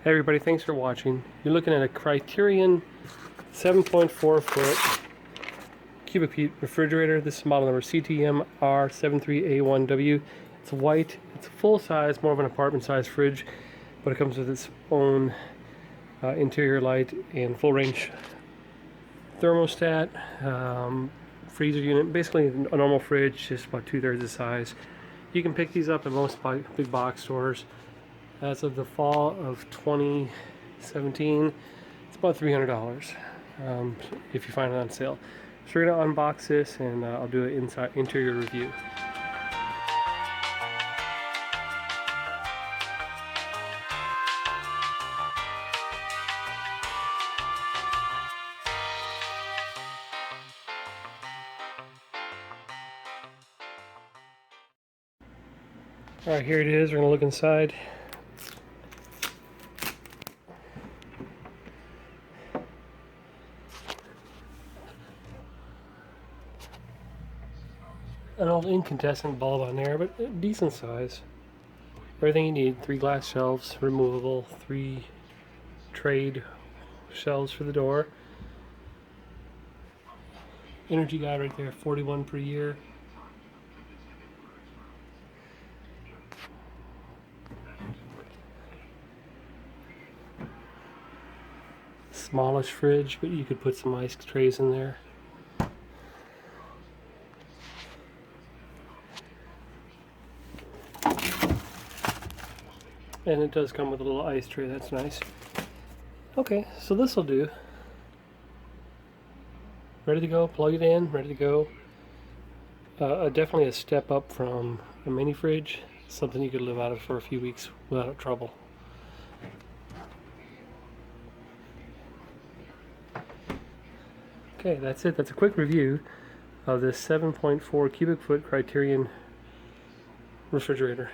Hey everybody, thanks for watching. You're looking at a Criterion 7.4 foot cubic feet refrigerator. This is model number CTM R73A1W. It's white, it's full size, more of an apartment size fridge, but it comes with its own interior light and full range thermostat, freezer unit, basically a normal fridge, just about 2/3 the size. You can pick these up at most big box stores. As of the fall of 2017, it's about $300 if you find it on sale. So we're going to unbox this and I'll do an interior review. Alright, here it is. We're going to look inside. An old incandescent bulb on there, but decent size. Everything you need: 3 glass shelves, removable, 3 trade shelves for the door. Energy guide right there, 41 per year. Smallish fridge, but you could put some ice trays in there. And it does come with a little ice tray, that's nice. Okay, so this will do. Ready to go, plug it in, ready to go. Definitely a step up from a mini fridge, something you could live out of for a few weeks without trouble. Okay, that's it. That's a quick review of this 7.4 cubic foot Criterion refrigerator.